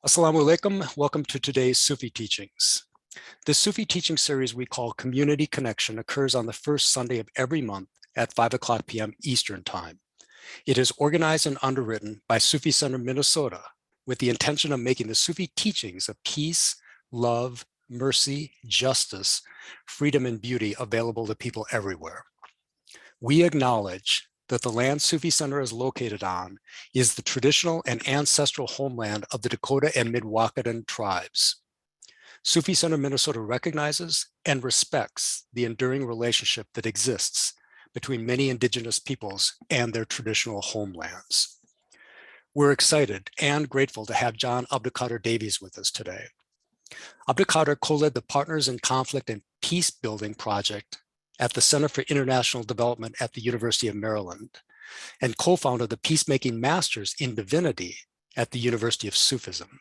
Assalamu alaikum. Welcome to today's Sufi teachings. This Sufi teaching series we call Community Connection occurs on the first Sunday of every month at 5:00 p.m. Eastern Time. It is organized and underwritten by Sufi Center Minnesota with the intention of making the Sufi teachings of peace, love, mercy, justice, freedom, and beauty available to people everywhere. We acknowledge that the land Sufi Center is located on is the traditional and ancestral homeland of the Dakota and Mdewakanton tribes. Sufi Center Minnesota recognizes and respects the enduring relationship that exists between many indigenous peoples and their traditional homelands. We're excited and grateful to have John al-Qadir Davies with us today. al-Qadir co-led the Partners in Conflict and Peacebuilding Project at the Center for International Development at the University of Maryland, and co-founded the Peacemaking Masters in Divinity at the University of Sufism.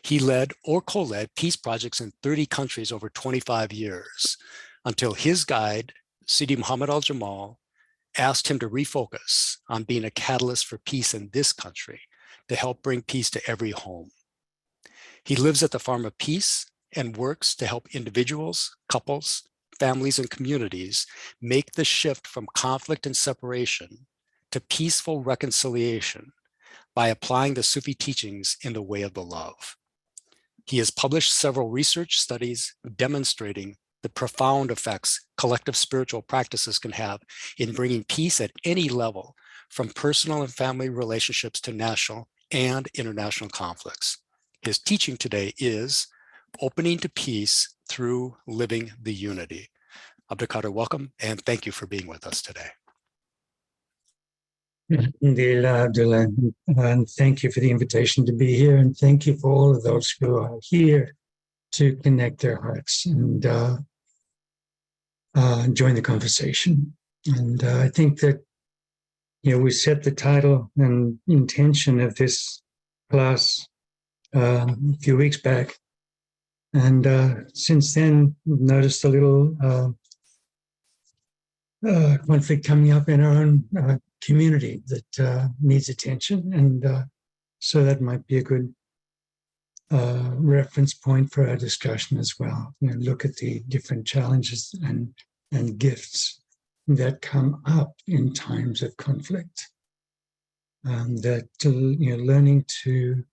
He led or co-led peace projects in 30 countries over 25 years, until his guide, Sidi Mohammed al-Jamal, asked him to refocus on being a catalyst for peace in this country to help bring peace to every home. He lives at the Farm of Peace and works to help individuals, couples, families, and communities make the shift from conflict and separation to peaceful reconciliation by applying the Sufi teachings in the way of the love. He has published several research studies demonstrating the profound effects collective spiritual practices can have in bringing peace at any level, from personal and family relationships to national and international conflicts. His teaching today is Opening to Peace Through Living the Unity. al-Qadir, welcome, and thank you for being with us today. Alhamdulillah, and thank you for the invitation to be here, and thank you for all of those who are here to connect their hearts and join the conversation. And I think that, we set the title and intention of this class a few weeks back, and since then we've noticed a little conflict coming up in our own community that needs attention, and so that might be a good reference point for our discussion as well. Look at the different challenges and gifts that come up in times of conflict. That learning to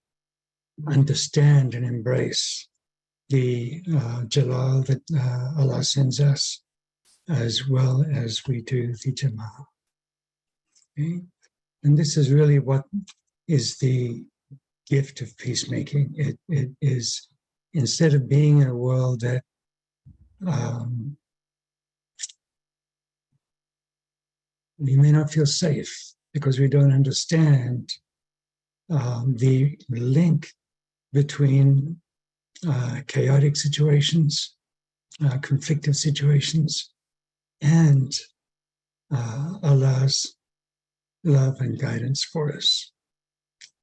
understand and embrace the Jalal that Allah sends us, as well as we do the Jamal. Okay? And this is really what is the gift of peacemaking. It is, instead of being in a world that we may not feel safe because we don't understand the link between chaotic situations, conflictive situations, and Allah's love and guidance for us.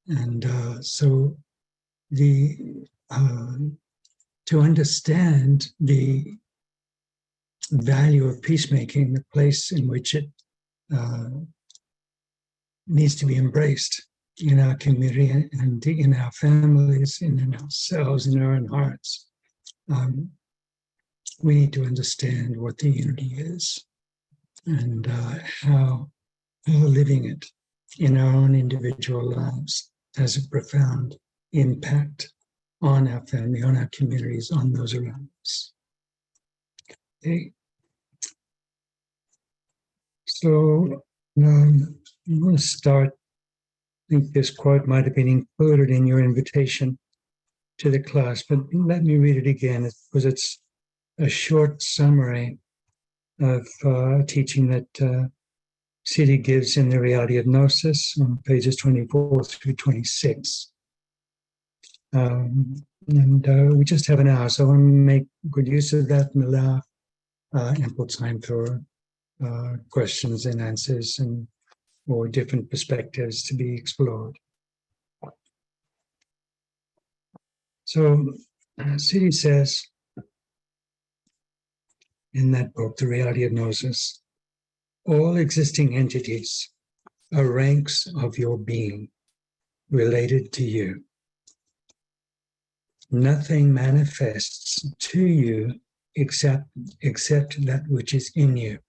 And so to understand the value of peacemaking, the place in which it needs to be embraced in our community and in our families, and in ourselves, in our own hearts, we need to understand what the unity is, and how living it in our own individual lives has a profound impact on our family, on our communities, on those around us. Okay. So I'm going to start. I think this quote might have been included in your invitation to the class, but let me read it again, because it's a short summary of teaching that Sidi gives in The Reality of Gnosis on pages 24 through 26. And we just have an hour, so I want to make good use of that and allow ample time for questions and answers or different perspectives to be explored. So Sidi says in that book, The Reality of Gnosis, all existing entities are ranks of your being related to you. nothing manifests to you except that which is in you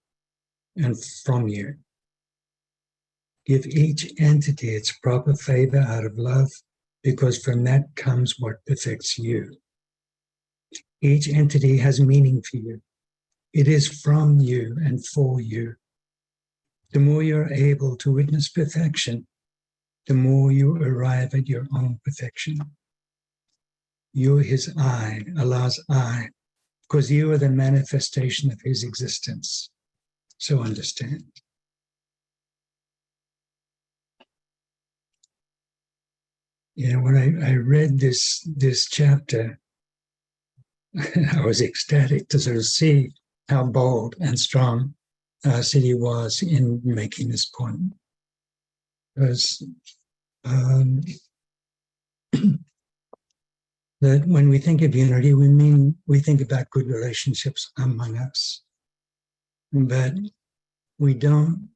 and from you. Give each entity its proper favor out of love, because from that comes what perfects you. Each entity has meaning for you. It is from you and for you. The more you're able to witness perfection, the more you arrive at your own perfection. You're his I, Allah's I, because you are the manifestation of his existence. So understand. You know, when I read this chapter, I was ecstatic to sort of see how bold and strong Sidi was in making this point. Because that when we think of unity, we think about good relationships among us, but we don't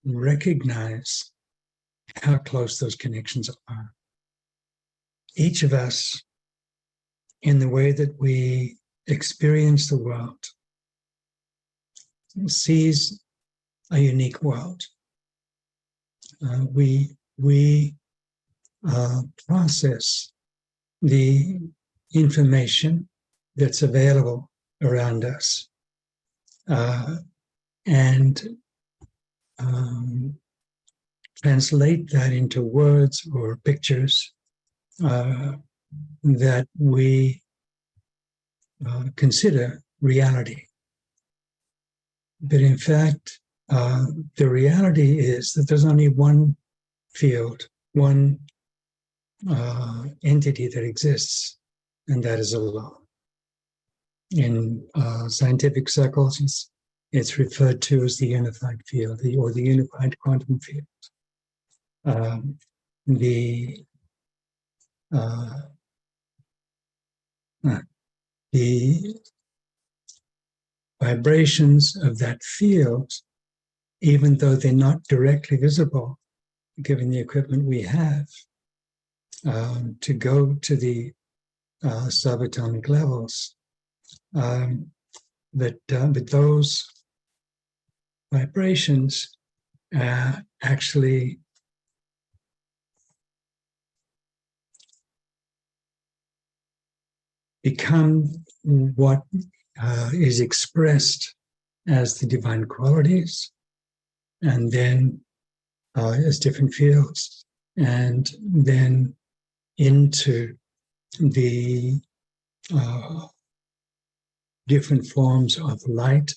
recognize how close those connections are. Each of us, in the way that we experience the world, sees a unique world. We process the information that's available around us and translate that into words or pictures that we consider reality. But in fact, the reality is that there's only one field, one entity that exists, and that is Allah. In scientific circles, it's referred to as the unified field, or the unified quantum field. The vibrations of that field, even though they're not directly visible, given the equipment we have, to go to the subatomic levels, but those vibrations actually become what is expressed as the divine qualities, and then as different fields, and then into the different forms of light,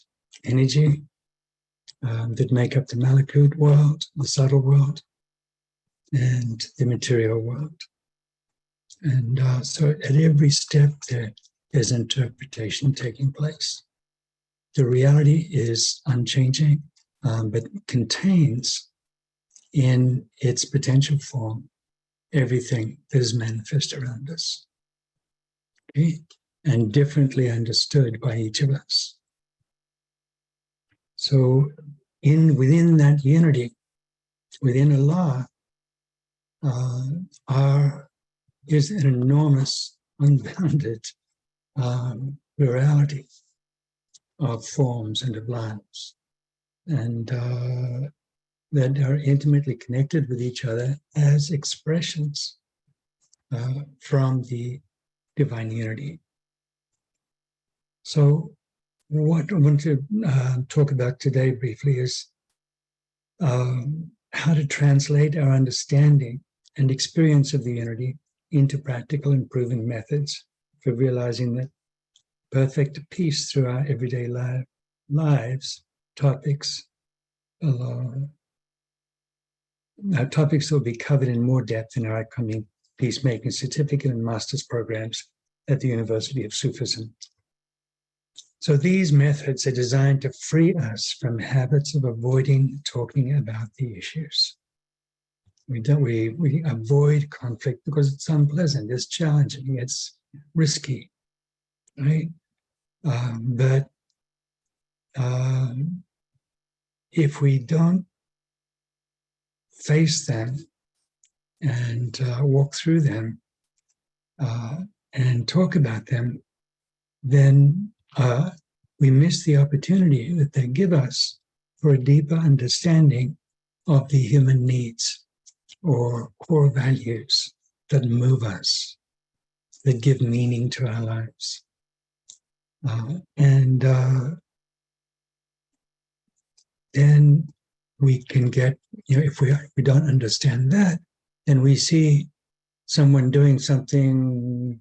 energy that make up the Malakut world, the subtle world, and the material world. And so at every step there's interpretation taking place. The reality is unchanging, but contains in its potential form everything that is manifest around us, okay? And differently understood by each of us. So within that unity, within Allah, is an enormous, unbounded plurality of forms and of lives, and that are intimately connected with each other as expressions from the divine unity. So what I want to talk about today briefly is how to translate our understanding and experience of the unity into practical and proven methods for realizing that perfect peace through our everyday lives, topics that will be covered in more depth in our upcoming Peacemaking Certificate and Master's programs at the University of Sufism. So these methods are designed to free us from habits of avoiding talking about the issues. We avoid conflict because it's unpleasant, it's challenging, it's risky, right? But if we don't face them and walk through them, and talk about them, then we miss the opportunity that they give us for a deeper understanding of the human needs or core values that move us, that give meaning to our lives. And then we can get, if we don't understand that, then we see someone doing something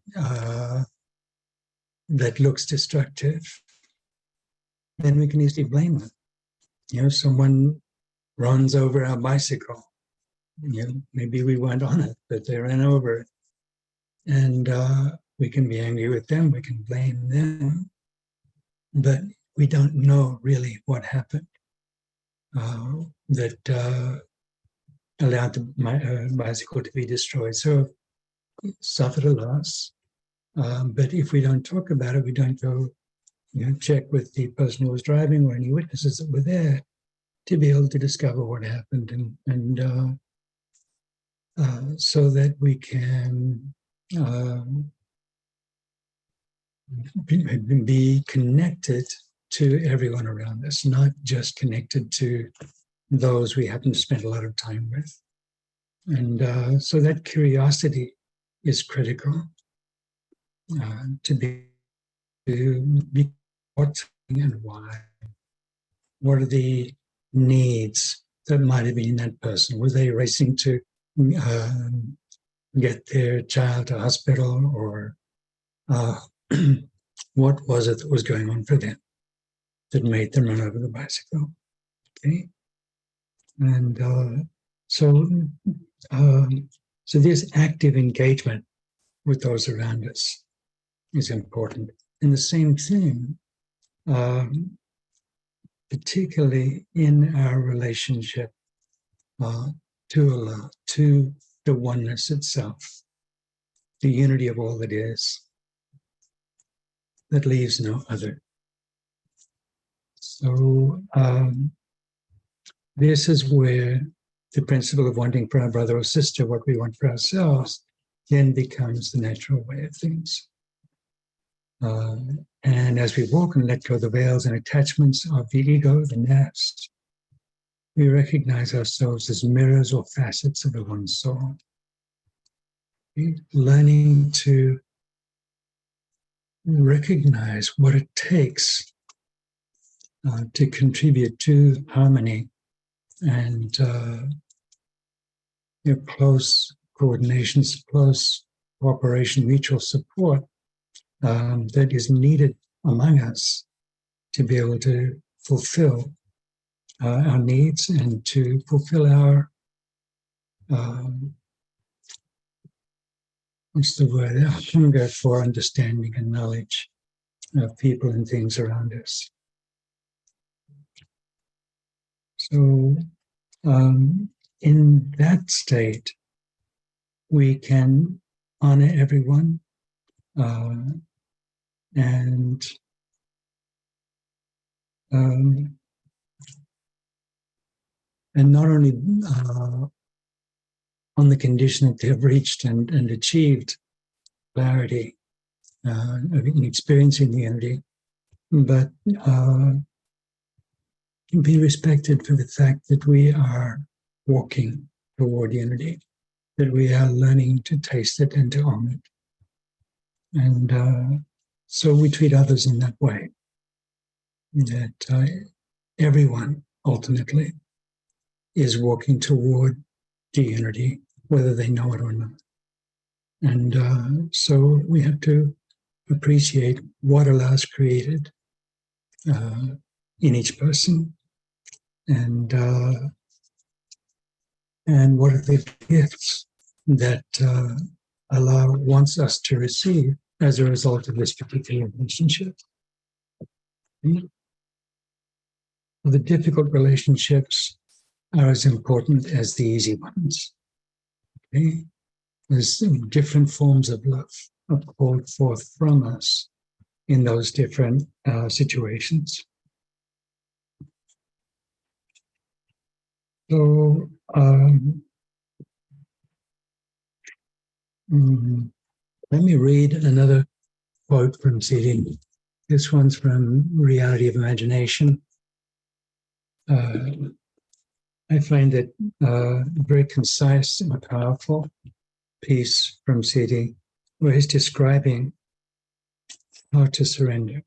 that looks destructive, then we can easily blame them. Someone runs over our bicycle. Maybe we weren't on it, but they ran over it. And we can be angry with them, we can blame them, but we don't know really what happened that allowed the bicycle to be destroyed. So suffered a loss, but if we don't talk about it, we don't go check with the person who was driving or any witnesses that were there to be able to discover what happened and so that we can be connected to everyone around us, not just connected to those we happen to spend a lot of time with. And so that curiosity is critical to be what's and why. What are the needs that might have been in that person? Were they racing to get their child to hospital, or what was it that was going on for them that made them run over the bicycle? Okay, and so this active engagement with those around us is important. And the same thing, particularly in our relationship to Allah, to the oneness itself, the unity of all that is, that leaves no other. So this is where the principle of wanting for our brother or sister what we want for ourselves then becomes the natural way of things. And as we walk and let go of the veils and attachments of the ego, the nafs, we recognize ourselves as mirrors or facets of the one soul. Learning to recognize what it takes to contribute to harmony and close coordination, close cooperation, mutual support that is needed among us to be able to fulfill our needs and to fulfill our our hunger for understanding and knowledge of people and things around us. So in that state, we can honor everyone and not only on the condition that they have reached and achieved clarity in experiencing the unity, but be respected for the fact that we are walking toward unity, that we are learning to taste it and to own it. And so we treat others in that way, that everyone ultimately is walking toward the unity, whether they know it or not. And so we have to appreciate what Allah's created in each person, and what are the gifts that Allah wants us to receive as a result of this particular relationship. The difficult relationships are as important as the easy ones. Okay? There's different forms of love called forth from us in those different situations. So Let me read another quote from Sidi. This one's from Reality of Imagination. I find it very concise and powerful piece from Sidi, where he's describing how to surrender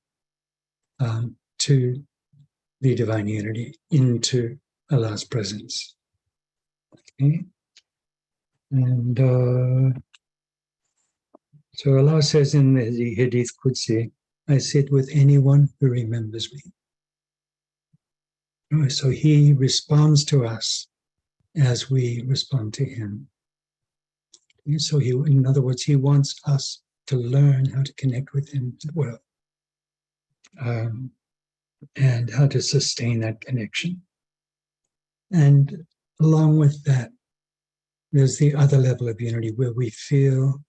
to the divine unity, into Allah's presence. Okay? And so Allah says in the Hadith Qudsi, I sit with anyone who remembers me. So he responds to us as we respond to him. So he, in other words, he wants us to learn how to connect with him as well, and how to sustain that connection. And along with that, there's the other level of unity where we feel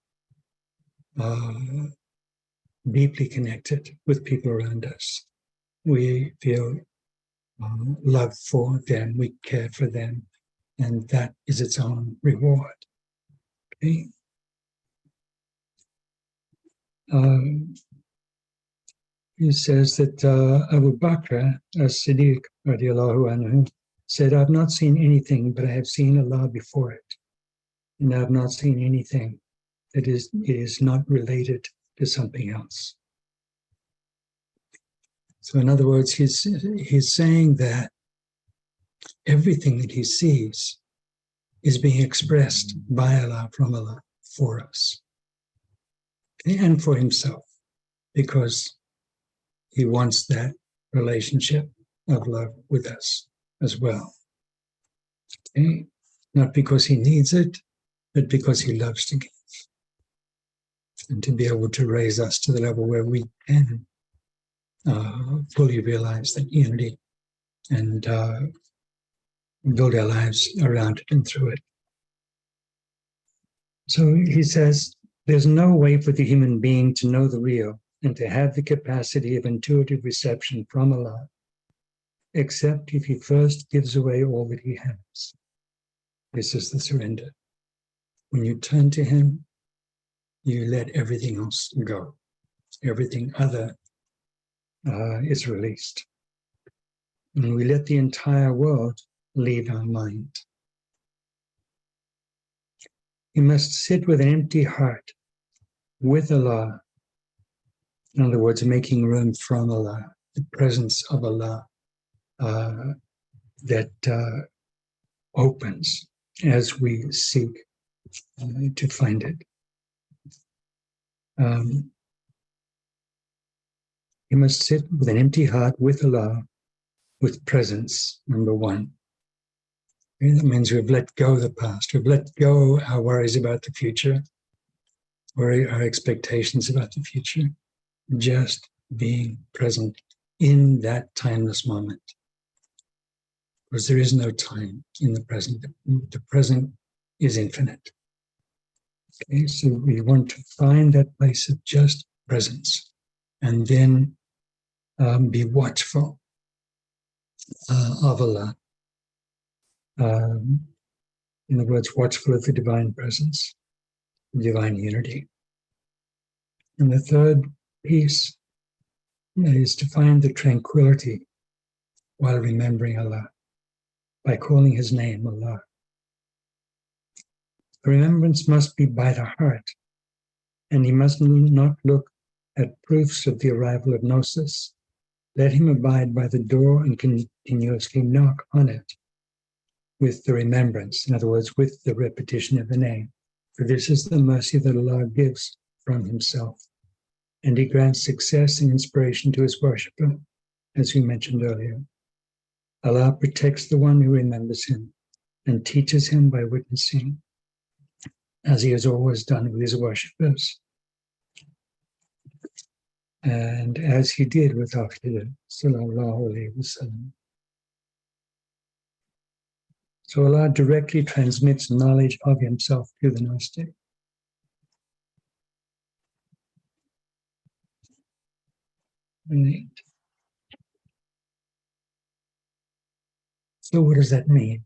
deeply connected with people around us. We feel love for them, we care for them, and that is its own reward. Okay? He says that Abu Bakr as-Siddiq radiallahu anhu said, I've not seen anything, but I have seen Allah before it. And I have not seen anything that is not related to something else. So in other words, he's saying that everything that he sees is being expressed by Allah, from Allah, for us. And for himself, because he wants that relationship of love with us as well. Okay? Not because he needs it, but because he loves to give. And to be able to raise us to the level where we can fully realize that unity and build our lives around it and through it. So he says, there's no way for the human being to know the real and to have the capacity of intuitive reception from Allah, except if he first gives away all that he has. This is the surrender. When you turn to him, you let everything else go. Everything other is released. And we let the entire world leave our mind. You must sit with an empty heart with Allah. In other words, making room from Allah, the presence of Allah that opens as we seek to find it. You must sit with an empty heart with Allah, with presence, number one. And that means we've let go of the past. We've let go our worries about the future, or our expectations about the future. Just being present in that timeless moment. Because there is no time in the present. The present is infinite. Okay, so we want to find that place of just presence, and then be watchful of Allah. In other words, watchful of the divine presence, divine unity. And the third piece is to find the tranquility while remembering Allah, by calling his name, Allah. The remembrance must be by the heart, and he must not look at proofs of the arrival of gnosis. Let him abide by the door and continuously knock on it with the remembrance, in other words, with the repetition of the name. For this is the mercy that Allah gives from himself. And he grants success and inspiration to his worshipper, as we mentioned earlier. Allah protects the one who remembers him and teaches him by witnessing, as he has always done with his worshippers. And as he did with al-Qadir, sallallahu alayhi wasallam. So Allah directly transmits knowledge of himself to the Gnostic. Right. So what does that mean?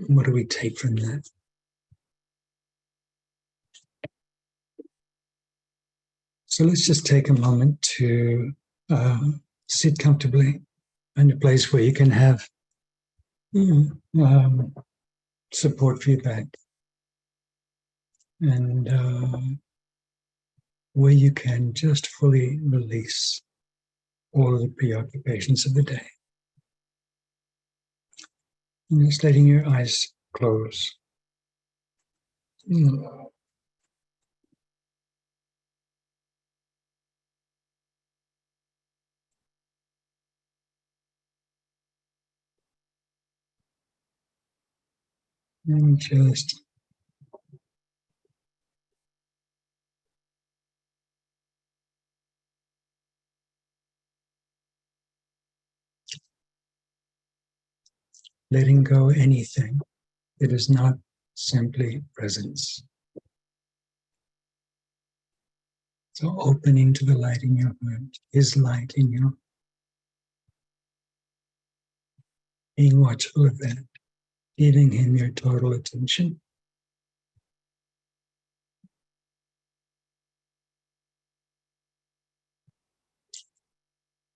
What do we take from that? So let's just take a moment to sit comfortably in a place where you can have support for your back, and where you can just fully release all of the preoccupations of the day. And just letting your eyes close. And just letting go anything that is not simply presence. So opening to the light in your heart, His light in you, being watchful of that, giving Him your total attention.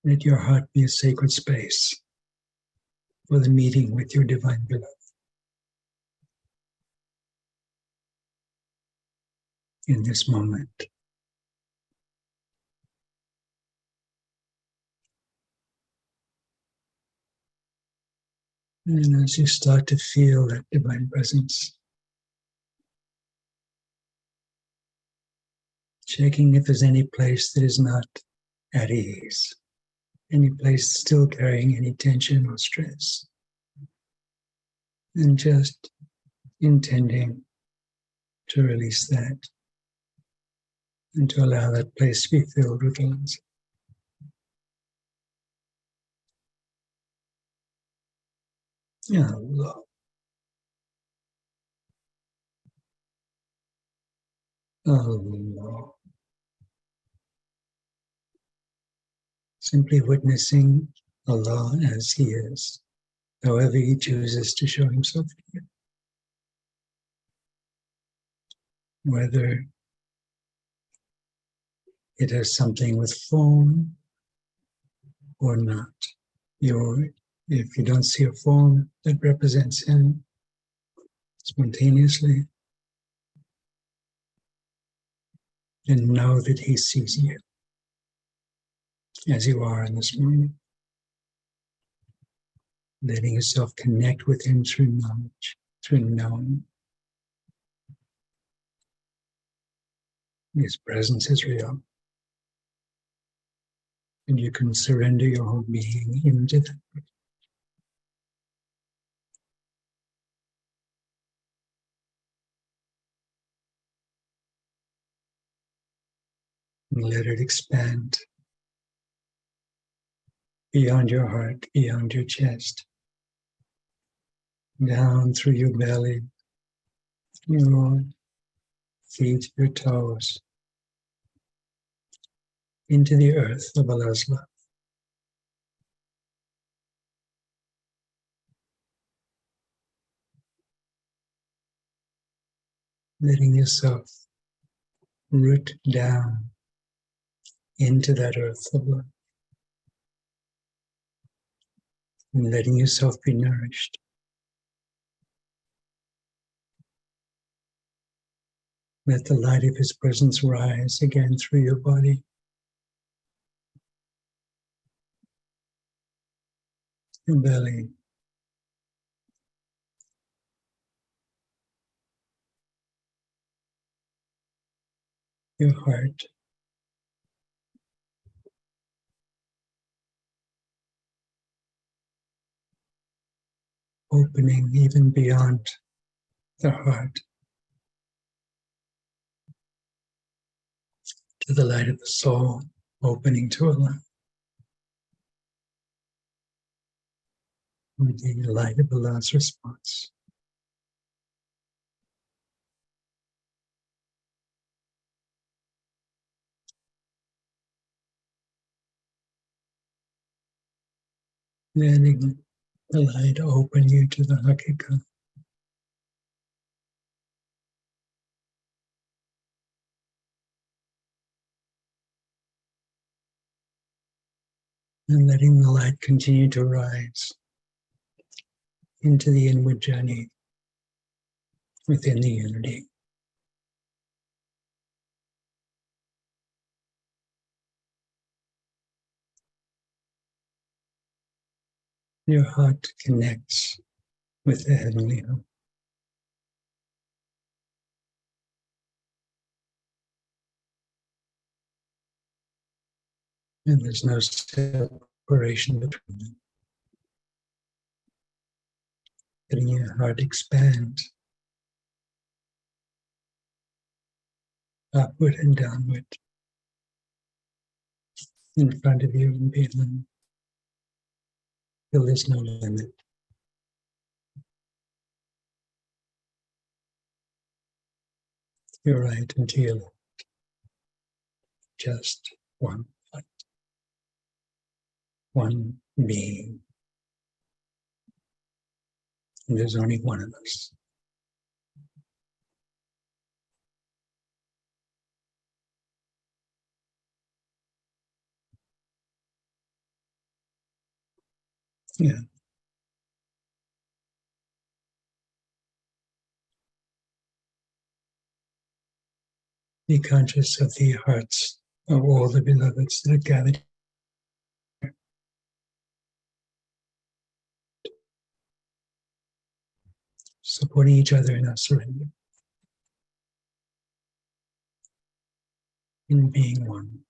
Let your heart be a sacred space for the meeting with your divine beloved. In this moment. And as you start to feel that divine presence, checking if there's any place that is not at ease, any place still carrying any tension or stress, and just intending to release that and to allow that place to be filled with love. Allah. Allah. Simply witnessing Allah as He is, however He chooses to show Himself to you. Whether it has something with form or not. If you don't see a form that represents Him spontaneously, then know that He sees you as you are in this moment. Letting yourself connect with Him through knowledge, through knowing. His presence is real. And you can surrender your whole being into that. And let it expand beyond your heart, beyond your chest, down through your belly, your feet, your toes, into the earth of Allah's love. Letting yourself root down into that earth of love. And letting yourself be nourished. Let the light of His presence rise again through your body. Your belly. Your heart. Opening even beyond the heart to the light of the soul, opening to Allah. The light of Allah's response. Letting the light open you to the Haqiqah. and letting the light continue to rise into the inward journey within the unity. Your heart connects with the heavenly home. And there's no separation between them. Letting your heart expand upward and downward in front of you and behind. Till there's no limit. Your right and to your left. Just one light. One being. And there's only one of us. Yeah. Be conscious of the hearts of all the beloveds that are gathered, supporting each other in our surrender, in being one.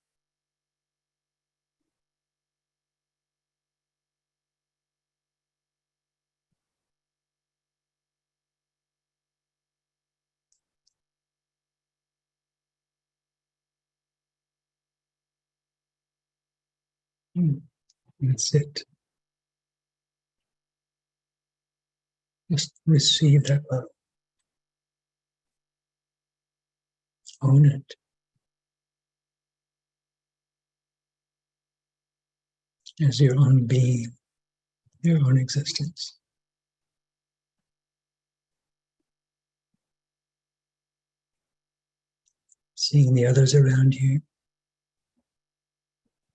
That's it. Just receive that love. Own it. As your own being, your own existence. Seeing the others around you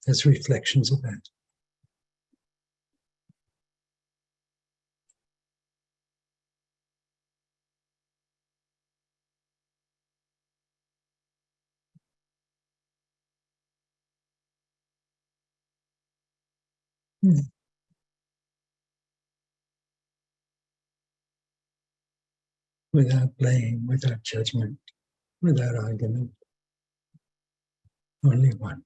as reflections of that. Without blame, without judgment, without argument. Only one.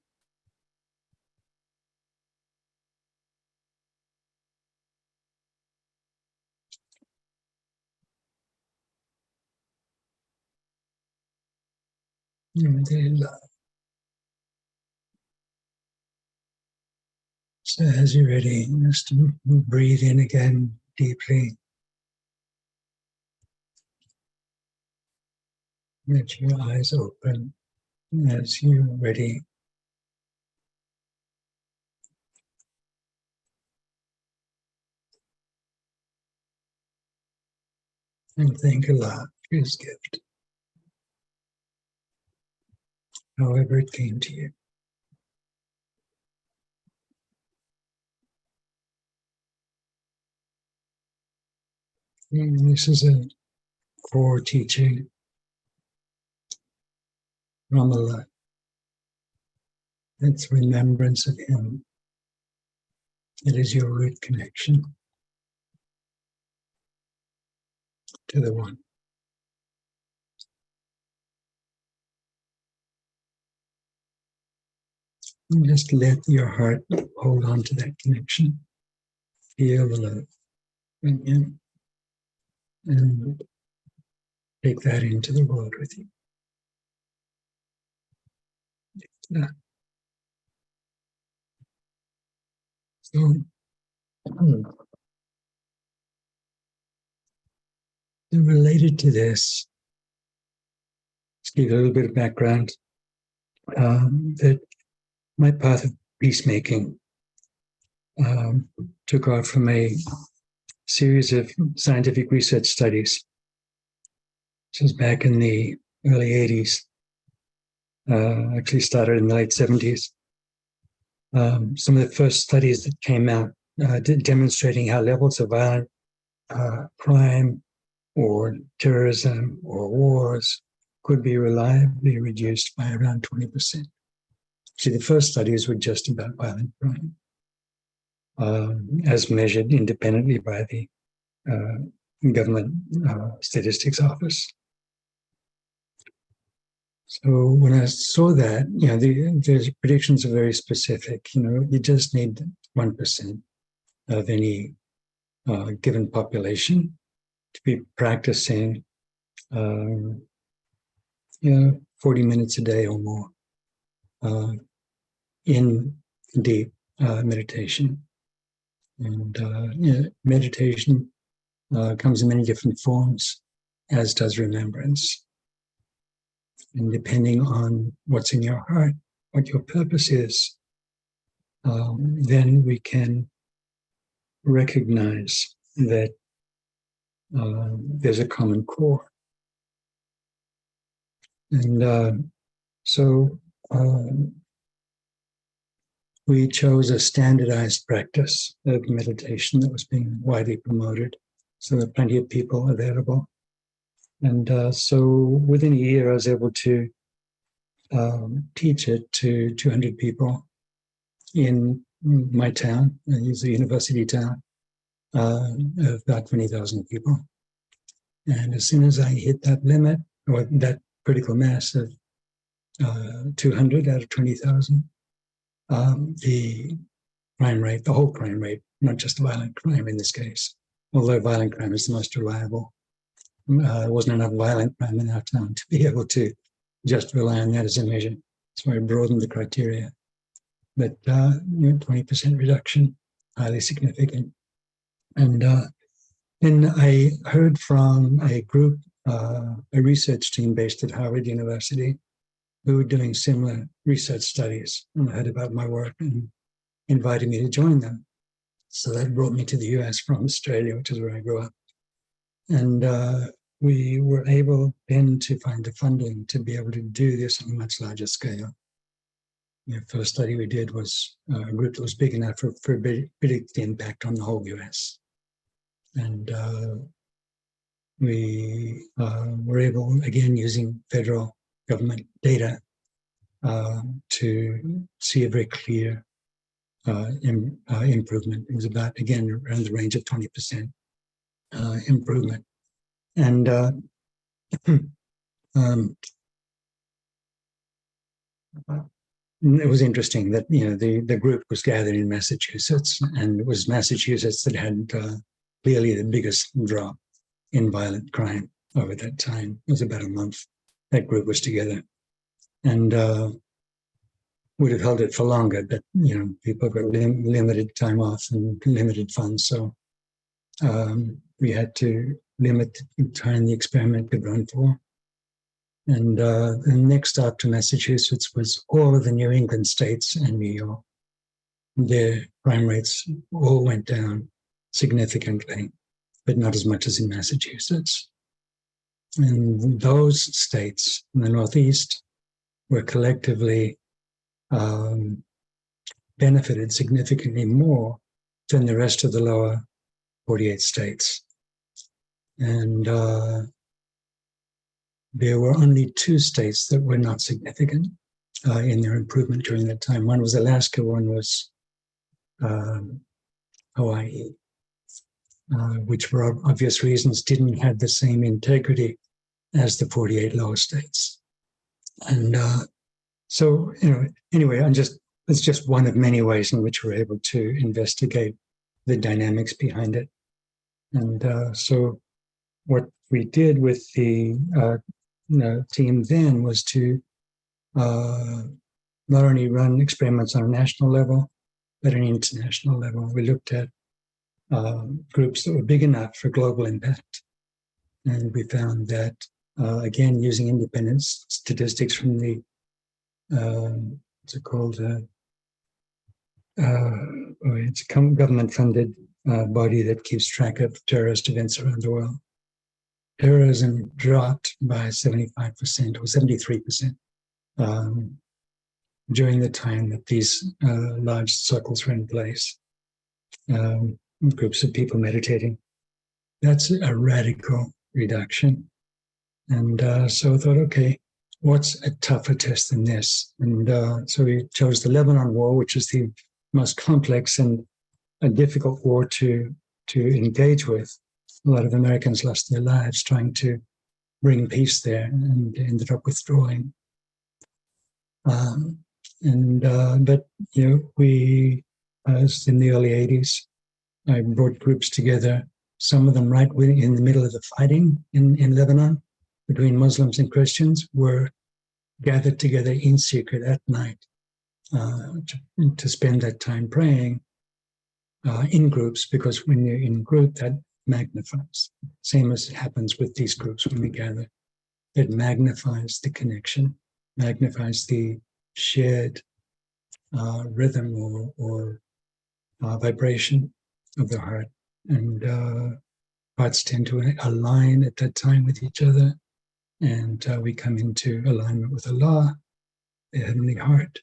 And love. So as you're ready, just breathe in again deeply. Let your eyes open as you're ready. And thank Allah for His gift, however it came to you. And this is a core teaching from Allah. It's remembrance of Him. It is your root connection to the One. And just let your heart hold on to that connection. Feel the love in Him. And take that into the world with you. Yeah. So, related to this, let's give a little bit of background, that my path of peacemaking took off from a series of scientific research studies. This was back in the early 80s, actually started in the late 70s. Some of the first studies that came out demonstrating how levels of violent crime or terrorism or wars could be reliably reduced by around 20%. See, the first studies were just about violent crime, as measured independently by the government statistics office. So when I saw that, the predictions are very specific. You just need 1% of any given population to be practicing, 40 minutes a day or more in deep meditation. And meditation comes in many different forms, as does remembrance. And depending on what's in your heart, what your purpose is, then we can recognize that there's a common core. And so we chose a standardized practice of meditation that was being widely promoted. So there are plenty of people available. And so within a year, I was able to teach it to 200 people in my town. It's a university town of about 20,000 people. And as soon as I hit that limit, or that critical mass of 200 out of 20,000, the crime rate, the whole crime rate, not just violent crime in this case, although violent crime is the most reliable, there wasn't enough violent crime in our town to be able to just rely on that as a measure. So I broadened the criteria. But 20% reduction, highly significant. And then I heard from a group, a research team based at Harvard University, who were doing similar research studies, and heard about my work and invited me to join them. So that brought me to the US from Australia, which is where I grew up. And we were able then to find the funding to be able to do this on a much larger scale. The first study we did was a group that was big enough for predict the impact on the whole US. And we were able, again, using federal government data to see a very clear improvement. It was about, again, around the range of 20% improvement. And it was interesting that the group was gathered in Massachusetts, and it was Massachusetts that had clearly the biggest drop in violent crime over that time. It was about a month that group was together, and would have held it for longer, but people got limited time off and limited funds, so we had to limit the time the experiment could run for. And the next stop to Massachusetts was all of the New England states and New York. Their crime rates all went down significantly, but not as much as in Massachusetts. And those states in the Northeast were collectively benefited significantly more than the rest of the lower 48 states. And there were only 2 states that were not significant in their improvement during that time. One was Alaska, one was Hawaii, which for obvious reasons didn't have the same integrity as the 48 lower states. And so, anyway, it's just one of many ways in which we're able to investigate the dynamics behind it. And so what we did with the team then was to not only run experiments on a national level, but an international level. We looked at groups that were big enough for global impact. And we found that, again, using independent statistics from the, what's it called? It's a government-funded body that keeps track of terrorist events around the world. Terrorism dropped by 75% or 73%. during the time that these large circles were in place, groups of people meditating. That's a radical reduction. And so I thought, okay, what's a tougher test than this? And so we chose the Lebanon War, which is the most complex and a difficult war to engage with. A lot of Americans lost their lives trying to bring peace there and ended up withdrawing. But we, as in the early 80s, I brought groups together, some of them right in the middle of the fighting in Lebanon between Muslims and Christians, were gathered together in secret at night to spend that time praying in groups, because when you're in group, that magnifies. Same as happens with these groups when we gather. It magnifies the connection, magnifies the shared rhythm or vibration of the heart. And hearts tend to align at that time with each other. And we come into alignment with Allah, the heavenly heart.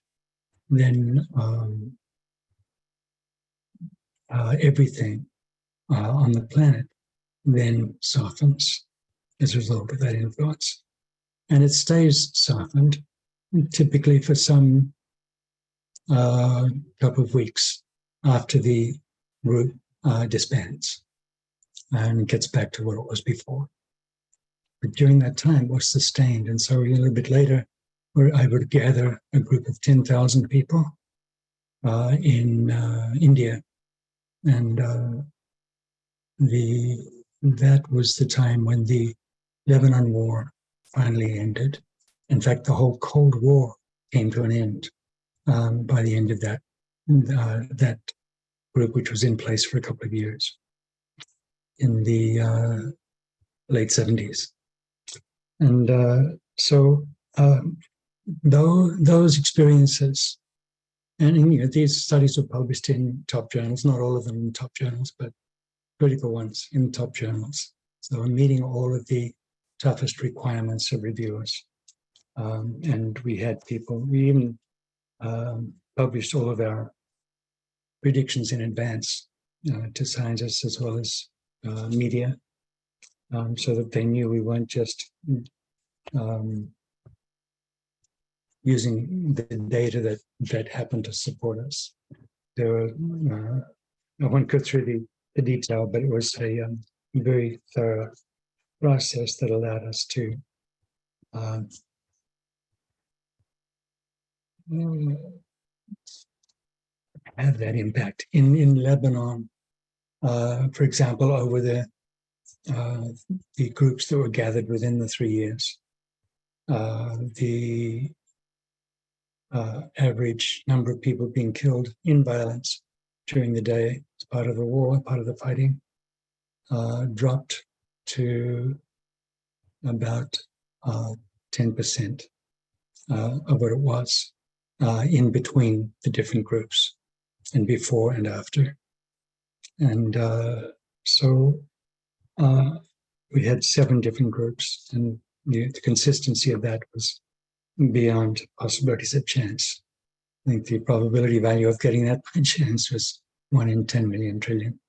Then everything on the planet then softens as a result of that influence. And it stays softened, typically for some couple of weeks after the group disbands and gets back to what it was before. But during that time, it was sustained. And so a little bit later, I would gather a group of 10,000 people in India. And that was the time when the Lebanon War finally ended. In fact, the whole Cold War came to an end by the end of that group, which was in place for a couple of years in the late 70s. And so those experiences, and these studies were published in top journals, not all of them in top journals, but critical ones in top journals. So I'm meeting all of the toughest requirements of reviewers. And we had people, we even published all of our predictions in advance to scientists as well as media, so that they knew we weren't just using the data that happened to support us. There were, I won't go through the detail, but it was a very thorough process that allowed us to have that impact. In Lebanon, for example, over the groups that were gathered within the 3 years, the average number of people being killed in violence during the day as part of the war, part of the fighting, dropped to about 10% of what it was in between the different groups and before and after. And so we had 7 different groups, and the consistency of that was beyond possibilities of chance. I think the probability value of getting that by chance was 1 in 10 million trillion.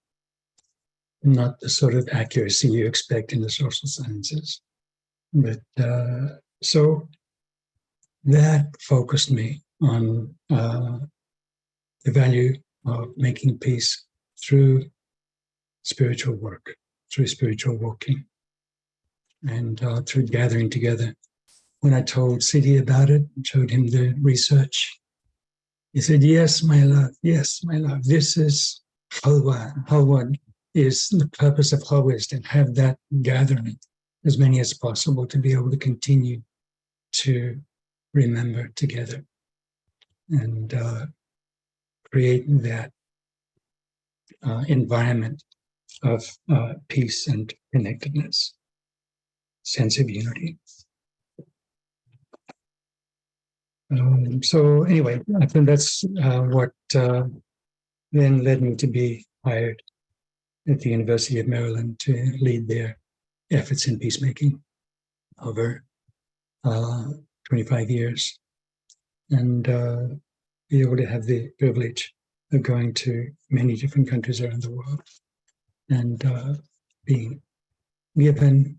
Not the sort of accuracy you expect in the social sciences. But so that focused me on the value of making peace through spiritual work, through spiritual walking, and through gathering together. When I told Sidi about it, showed him the research, he said, yes, my love, this is halwa. Halwa is the purpose of halwa, is to have that gathering, as many as possible, to be able to continue to remember together and create that environment of peace and connectedness, sense of unity. So anyway, I think that's what then led me to be hired at the University of Maryland to lead their efforts in peacemaking over 25 years. and be able to have the privilege of going to many different countries around the world and being given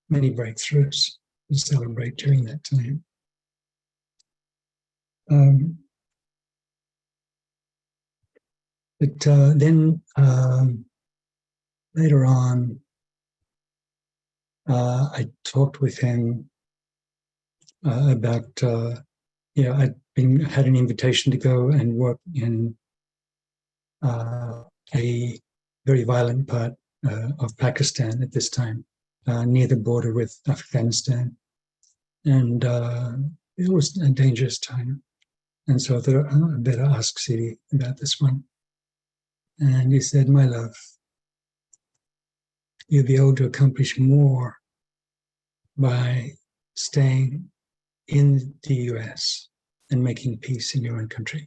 many breakthroughs to celebrate during that time. But then later on, I talked with him about, I'd had an invitation to go and work in a very violent part of Pakistan at this time, near the border with Afghanistan. And it was a dangerous time. And so I thought, I better ask Sidi about this one. And he said, my love, you'll be able to accomplish more by staying in the US and making peace in your own country.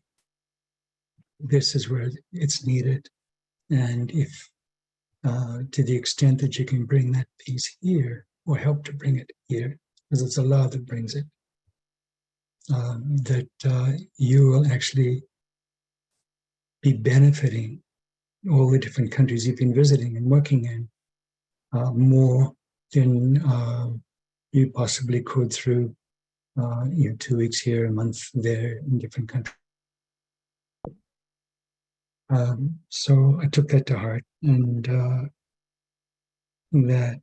This is where it's needed. And if, to the extent that you can bring that peace here, or help to bring it here, because it's Allah that brings it, that you will actually be benefiting all the different countries you've been visiting and working in more than you possibly could through 2 weeks here, a month there in different countries. So I took that to heart, and that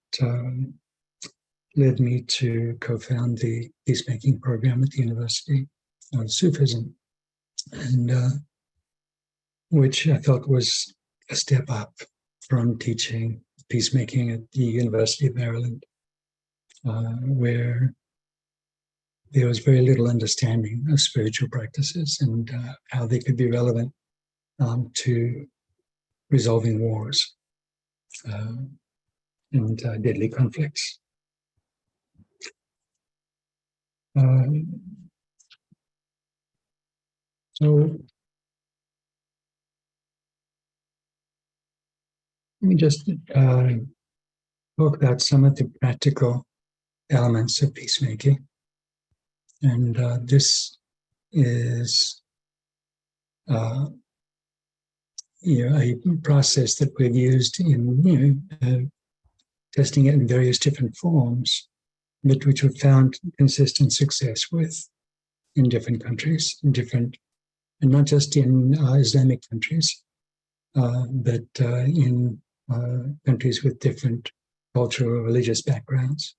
led me to co-found the Peacemaking program at the University of Sufism, and which I felt was a step up from teaching peacemaking at the University of Maryland, where there was very little understanding of spiritual practices and how they could be relevant to resolving wars and deadly conflicts. So let me just talk about some of the practical elements of peacemaking. And this is a process that we've used in testing it in various different forms, but which we've found consistent success with in different countries, and not just in Islamic countries, but in countries with different cultural or religious backgrounds.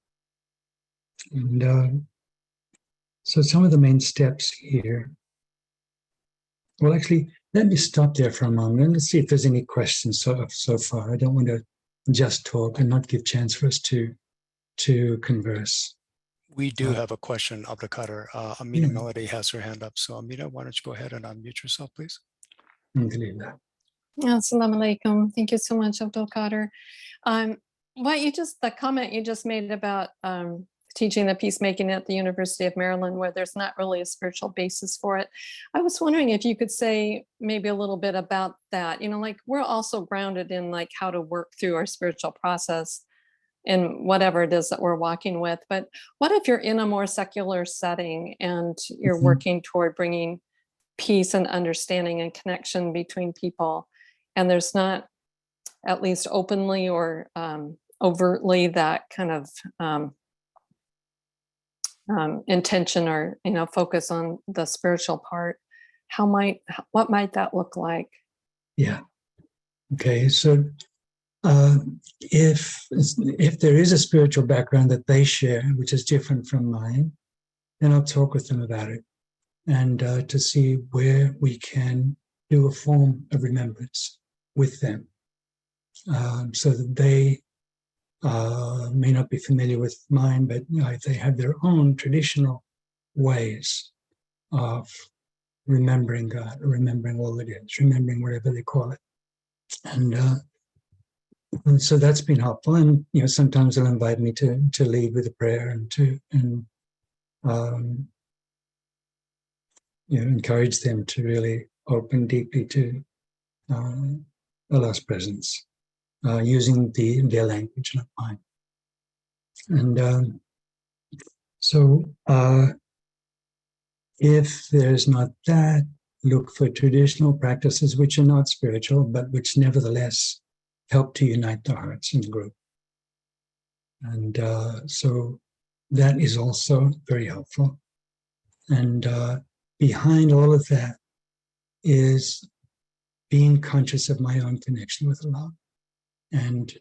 And so some of the main steps here, well, actually, let me stop there for a moment and let's see if there's any questions so far. I don't want to just talk and not give chance for us to converse. We do have a question, al-Qadir. Amina Melody has her hand up. So Amina, why don't you go ahead and unmute yourself, please? Alhamdulillah. Assalamu alaikum. Thank you so much, al-Qadir. The comment you just made about teaching the peacemaking at the University of Maryland, where there's not really a spiritual basis for it. I was wondering if you could say maybe a little bit about that. Like we're also grounded in like how to work through our spiritual process in whatever it is that we're walking with. But what if you're in a more secular setting and you're working toward bringing peace and understanding and connection between people, and there's not, at least openly or overtly, that kind of intention or focus on the spiritual part? What might that look like? Yeah. Okay. So if there is a spiritual background that they share, which is different from mine, then I'll talk with them about it and to see where we can do a form of remembrance with them, so that they may not be familiar with mine, but if they have their own traditional ways of remembering God, remembering all it is, remembering whatever they call it. And so that's been helpful. And sometimes they'll invite me to lead with a prayer and encourage them to really open deeply to Allah's presence, using their language, not mine. And so If there's not that, look for traditional practices which are not spiritual, but which nevertheless help to unite the hearts in the group. And so that is also very helpful. And behind all of that is being conscious of my own connection with Allah and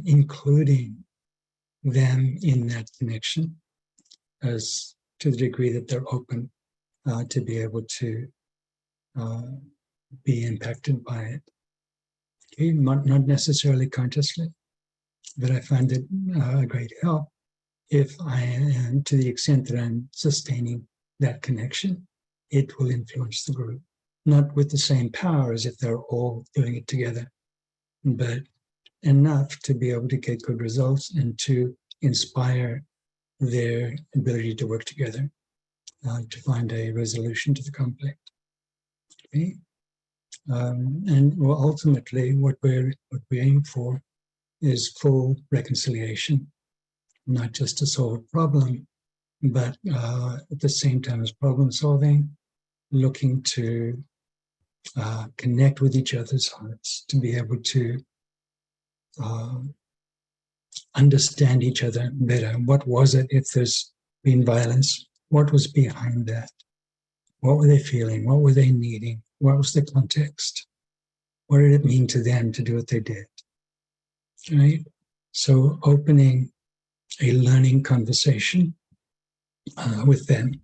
including them in that connection as to the degree that they're open to be able to be impacted by it. Okay? Not necessarily consciously, but I find it a great help if I am, to the extent that I'm sustaining that connection, it will influence the group. Not with the same power as if they're all doing it together, but enough to be able to get good results and to inspire their ability to work together to find a resolution to the conflict. Okay? And well, ultimately, what we aim for is full reconciliation, not just to solve a problem, but at the same time as problem solving, looking to connect with each other's hearts, to be able to understand each other better. What was it if there's been violence? What was behind that? What were they feeling? What were they needing? What was the context? What did it mean to them to do what they did? Right? So opening a learning conversation with them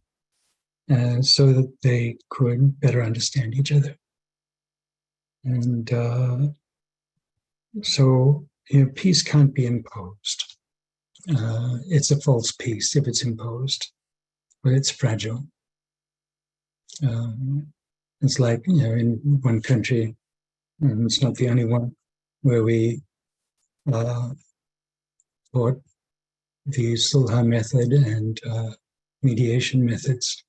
so that they could better understand each other. And so, peace can't be imposed. It's a false peace if it's imposed, but it's fragile. It's like, in one country, and it's not the only one, where we taught the Sulha method and mediation methods.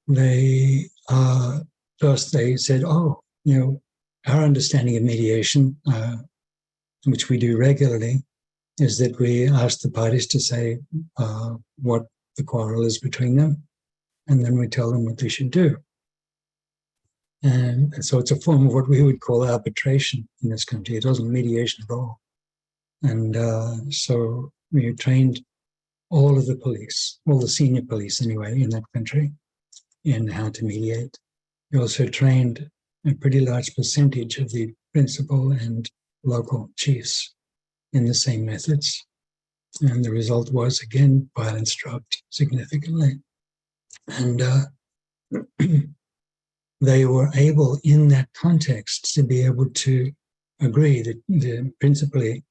They first they said, "Oh, our understanding of mediation, which we do regularly, is that we ask the parties to say what the quarrel is between them, and then we tell them what they should do." And so it's a form of what we would call arbitration in this country. It wasn't mediation at all. And so we trained all of the police, all the senior police anyway, in that country, in how to mediate. We also trained a pretty large percentage of the principal and local chiefs in the same methods. And the result was, again, violence dropped significantly. And they were able, in that context, to be able to agree that principally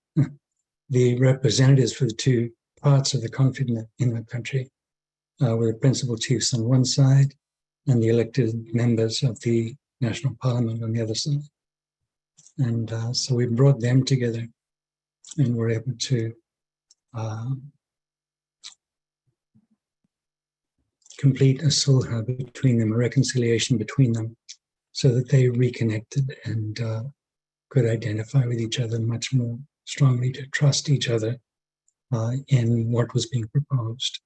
the representatives for the two parts of the conflict in the country were the principal chiefs on one side and the elected members of the national parliament on the other side. And so we brought them together and were able to complete a sulha between them, a reconciliation between them, so that they reconnected and could identify with each other much more strongly, to trust each other in what was being proposed.